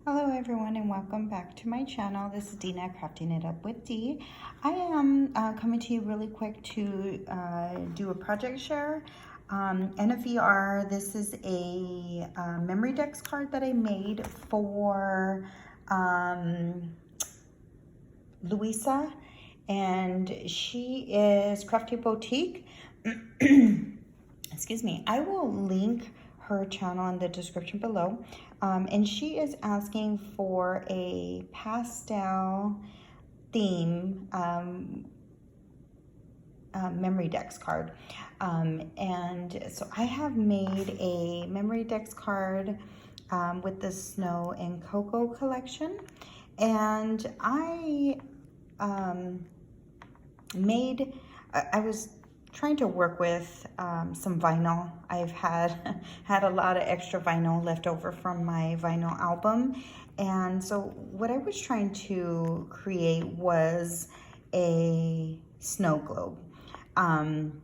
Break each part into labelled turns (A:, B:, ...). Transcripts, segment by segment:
A: Hello everyone and welcome back to my channel. This is Dina, Crafting It Up with Dee. I am coming to you really quick to do a project share. NFVR, this is a memory decks card that I made for Louisa, and she is Crafty Boutique. Excuse me. I will link her channel in the description below. And she is asking for a pastel theme memory decks card. And so I have made a memory decks card with the Snow and Cocoa collection. And I I was trying to work with some vinyl. I've had a lot of extra vinyl left over from my vinyl album, and so what I was trying to create was a snow globe. And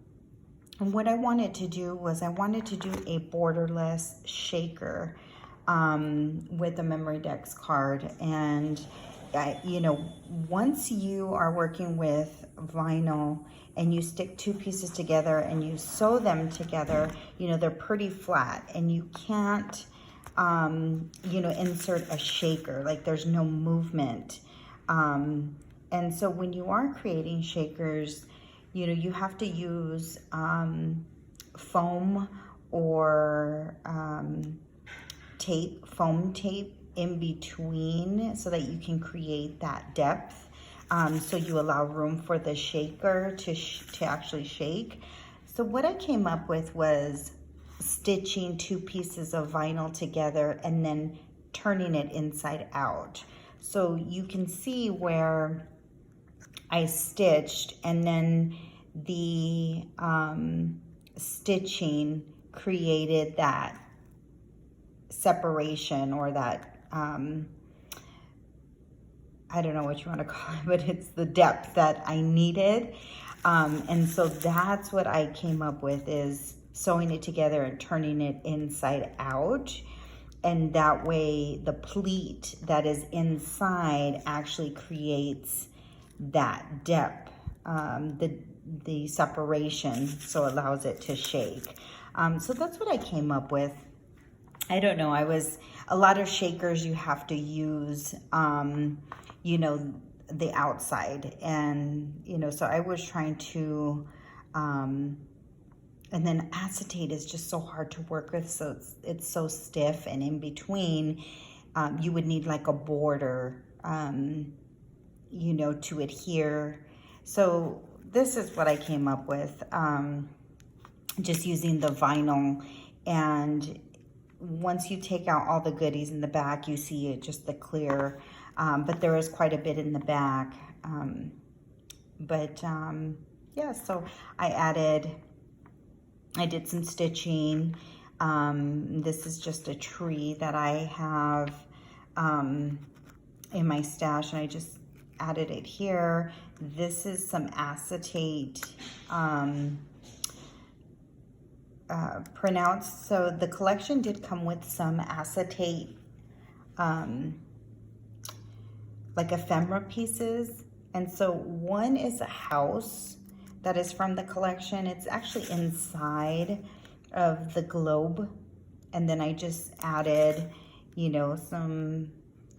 A: what I wanted to do was I wanted to do a borderless shaker with a memory decks card. And you know, once you are working with vinyl and you stick two pieces together and you sew them together, you know, they're pretty flat and you can't, you know, insert a shaker, like there's no movement. And so when you are creating shakers, you know, you have to use foam or foam tape in between so that you can create that depth. So you allow room for the shaker to actually shake. So what I came up with was stitching two pieces of vinyl together and then turning it inside out. So you can see where I stitched and then the stitching created that separation, or that I don't know what you want to call it, but it's the depth that I needed. And so that's what I came up with, is sewing it together and turning it inside out. And that way the pleat that is inside actually creates that depth, the separation, so it allows it to shake. So that's what I came up with. I don't know, a lot of shakers you have to use, you know, the outside, and, you know, so I was trying to, and then acetate is just so hard to work with, so it's so stiff, and in between, you would need like a border, you know, to adhere. So this is what I came up with, just using the vinyl. And once you take out all the goodies in the back, you see it, just the clear, but there is quite a bit in the back. Yeah, so I did some stitching. This is just a tree that I have in my stash, and I just added it here. This is some acetate printouts. So the collection did come with some acetate like ephemera pieces, and so one is a house that is from the collection. It's actually inside of the globe, and then I just added, you know, some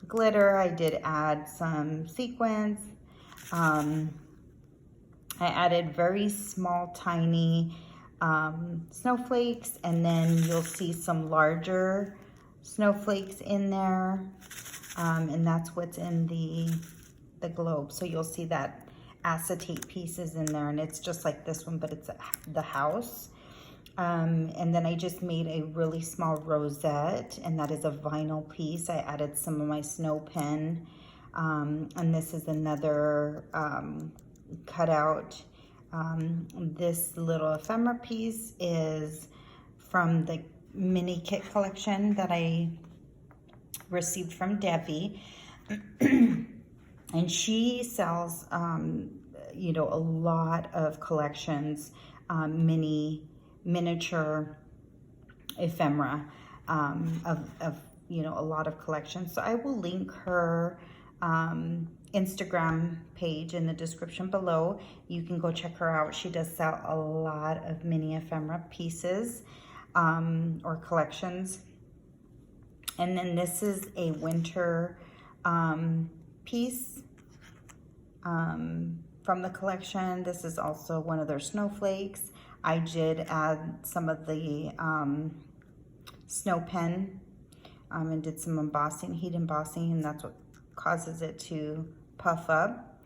A: glitter. I did add some sequins. I added very small, tiny snowflakes, and then you'll see some larger snowflakes in there, and that's what's in the globe. So you'll see that acetate pieces in there, and it's just like this one, but it's the house. And then I just made a really small rosette, and that is a vinyl piece. I added some of my snow pen, and this is another cutout. This little ephemera piece is from the mini kit collection that I received from Devii. And she sells, you know, a lot of collections, miniature ephemera of you know, a lot of collections. So I will link her Instagram page in the description below. You can go check her out. She does sell a lot of mini ephemera pieces or collections. And then this is a winter piece from the collection. This is also one of their snowflakes. I did add some of the snow pen and did some embossing, heat embossing, and that's what causes it to puff up.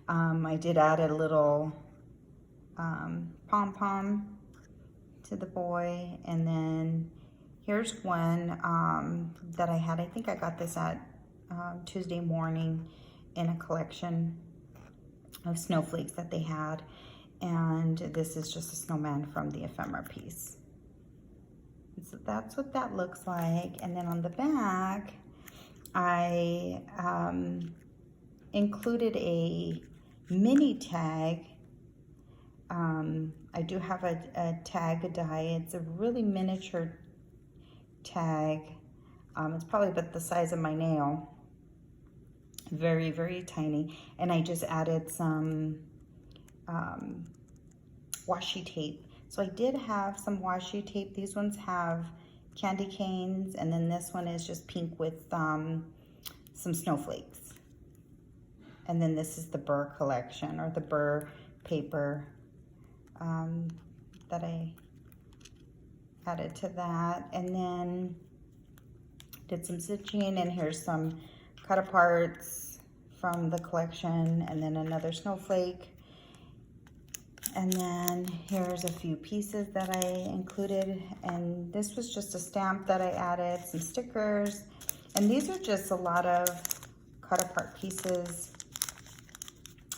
A: I did add a little pom-pom to the boy, and then here's one that I had. I think I got this at Tuesday morning in a collection of snowflakes that they had, and this is just a snowman from the ephemera piece. So that's what that looks like. And then on the back, I included a mini tag. I do have a tag die. It's a really miniature tag. It's probably about the size of my nail. Very, very tiny. And I just added some washi tape. So I did have some washi tape. These ones have candy canes, and then this one is just pink with some snowflakes. And then this is the burr collection, or the burr paper that I added to that. And then did some stitching, and here's some cut aparts from the collection, and then another snowflake. And then here's a few pieces that I included, and this was just a stamp that I added, some stickers, and these are just a lot of cut apart pieces.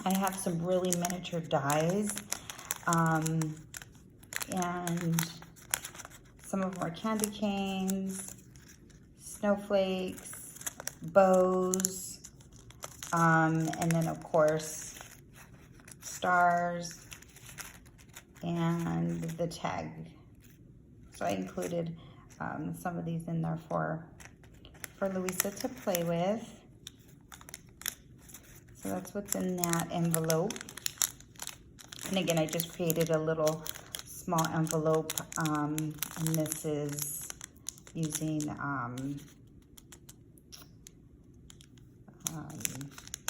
A: I have some really miniature dies, and some of them are candy canes, snowflakes, bows, and then of course stars, and the tag. So I included some of these in there for Louisa to play with. So that's what's in that envelope. And again, I just created a little small envelope, and this is using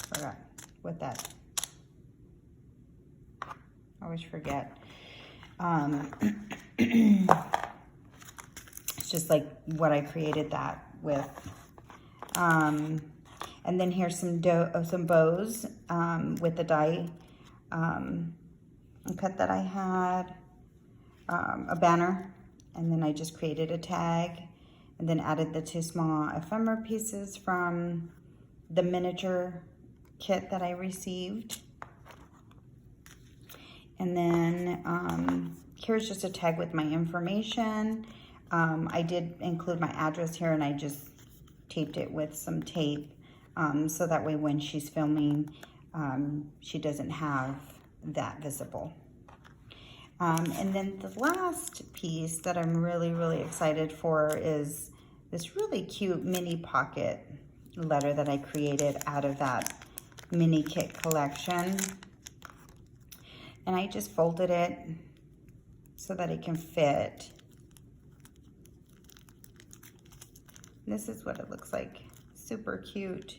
A: forgot what that, I always forget. It's just like what I created that with. And then here's some bows with the die cut that I had, a banner, and then I just created a tag, and then added the 2 small ephemera pieces from the miniature kit that I received. And then here's just a tag with my information. I did include my address here, and I just taped it with some tape, so that way when she's filming, she doesn't have that visible. And then the last piece that I'm really, really excited for is this really cute mini pocket letter that I created out of that mini kit collection. And I just folded it so that it can fit. This is what it looks like. Super cute.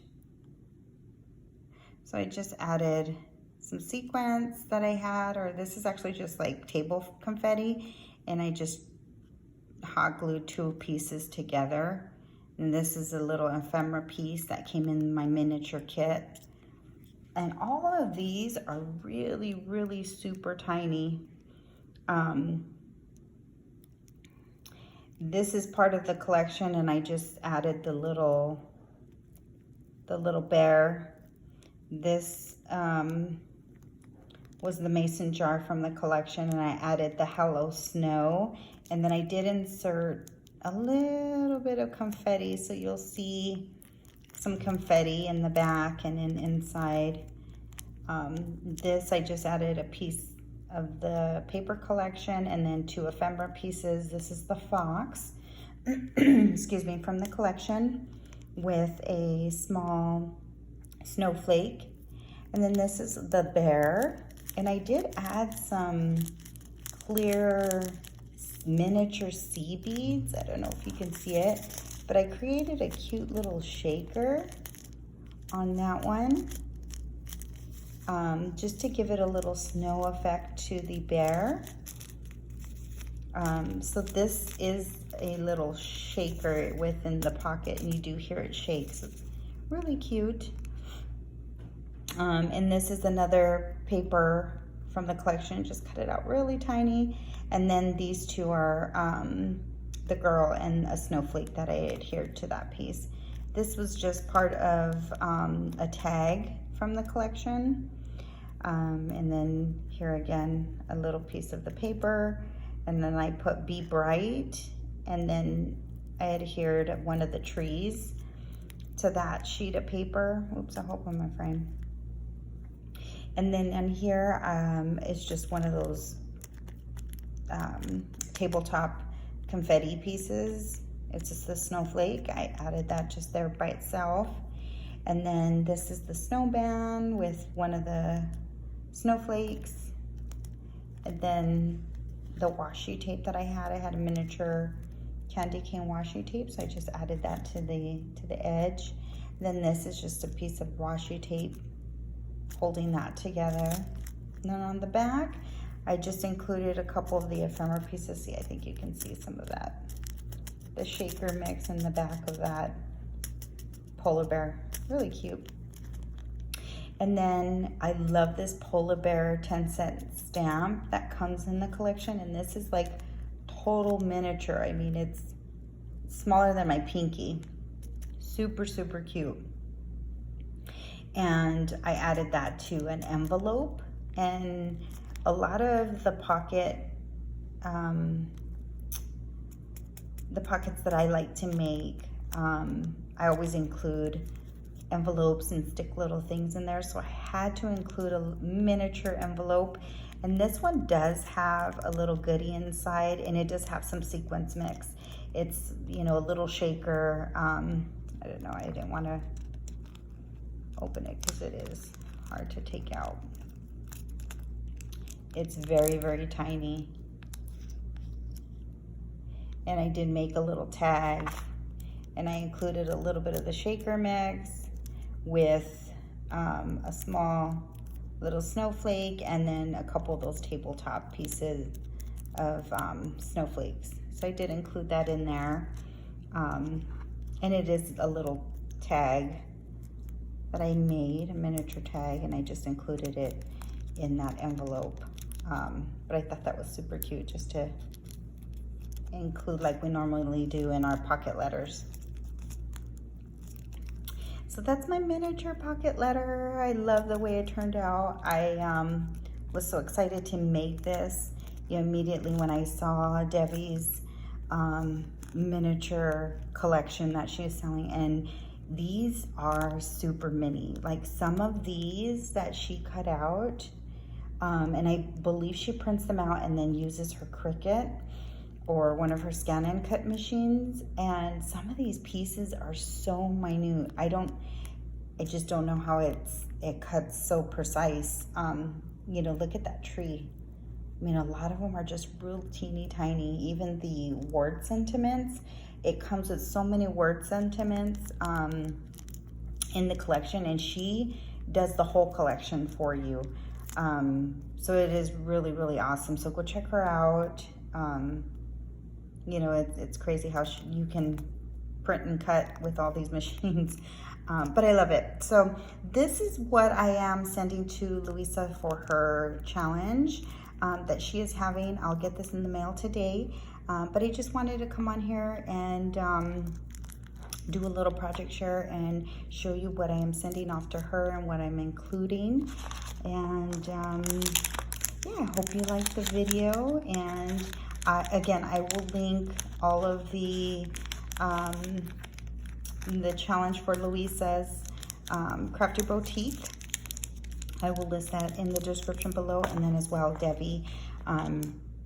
A: So I just added some sequins that I had, or this is actually just like table confetti, and I just hot glued 2 pieces together. And this is a little ephemera piece that came in my miniature kit. And all of these are really, really super tiny. This is part of the collection, and I just added the little bear. This was the mason jar from the collection, and I added the Hello Snow. And then I did insert a little bit of confetti, so you'll see some confetti in the back and inside. This, I just added a piece of the paper collection, and then 2 ephemera pieces. This is the fox. excuse me, from the collection with a small snowflake. And then this is the bear. And I did add some clear miniature sea beads. I don't know if you can see it, but I created a cute little shaker on that one, just to give it a little snow effect to the bear. So this is a little shaker within the pocket, and you do hear it shake, so it's really cute. And this is another paper from the collection, just cut it out really tiny. And then these two are the girl and a snowflake that I adhered to that piece. This was just part of a tag from the collection. And then here again, a little piece of the paper. And then I put Be Bright, and then I adhered one of the trees to that sheet of paper. Oops, I hope I'm in my frame. And then in here is just one of those tabletop confetti pieces. It's just the snowflake. I added that just there by itself. And then this is the snowman with one of the snowflakes. And then the washi tape that I had a miniature candy cane washi tape, so I just added that to the edge. Then this is just a piece of washi tape holding that together. And then on the back, I just included a couple of the ephemera pieces. See, I think you can see some of that. The shaker mix in the back of that polar bear, really cute. And then I love this polar bear 10-cent stamp that comes in the collection. And this is like total miniature. I mean, it's smaller than my pinky. Super, super cute. And I added that to an envelope. And a lot of the pockets that I like to make, I always include envelopes and stick little things in there, so I had to include a miniature envelope. And this one does have a little goodie inside, and it does have some sequins mix. It's, you know, a little shaker. I don't know, I didn't want to open it because it is hard to take out. It's very, very tiny. And I did make a little tag, and I included a little bit of the shaker mix with a small little snowflake, and then a couple of those tabletop pieces of snowflakes. So I did include that in there. And it is a little tag that I made, a miniature tag, and I just included it in that envelope. But I thought that was super cute, just to include like we normally do in our pocket letters. So that's my miniature pocket letter. I love the way it turned out. I was so excited to make this. You know, immediately when I saw Devi's miniature collection that she was selling, and these are super mini. Like some of these that she cut out, and I believe she prints them out and then uses her Cricut or one of her scan and cut machines. And some of these pieces are so minute. I just don't know how it cuts so precise. You know, look at that tree. I mean, a lot of them are just real teeny tiny. Even the word sentiments, it comes with so many word sentiments in the collection, and she does the whole collection for you. So it is really, really awesome. So go check her out. You know, it's crazy how you can print and cut with all these machines. But I love it. So this is what I am sending to Louisa for her challenge that she is having. I'll get this in the mail today. But I just wanted to come on here and do a little project share and show you what I am sending off to her and what I'm including. And yeah, I hope you like the video. And again, I will link all of the challenge for Louisa's Crafty Boutique. I will list that in the description below, and then as well Devii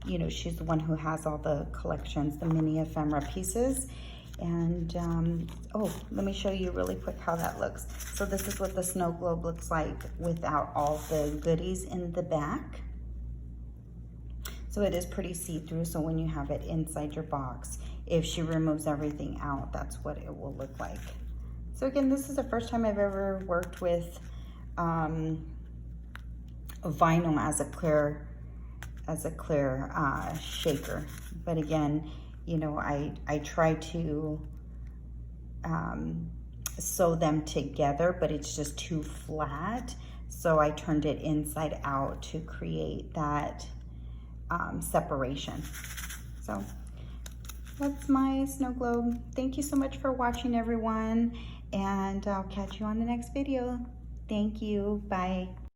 A: you know, she's the one who has all the collections, the mini ephemera pieces. And oh, let me show you really quick how that looks. So this is what the snow globe looks like without all the goodies in the back. So it is pretty see-through, so when you have it inside your box, if she removes everything out, that's what it will look like. So again, this is the first time I've ever worked with vinyl as a clear shaker. But again, you know, I try to sew them together, but it's just too flat. So I turned it inside out to create that separation. So that's my snow globe. Thank you so much for watching, everyone, and I'll catch you on the next video. Thank you. Bye.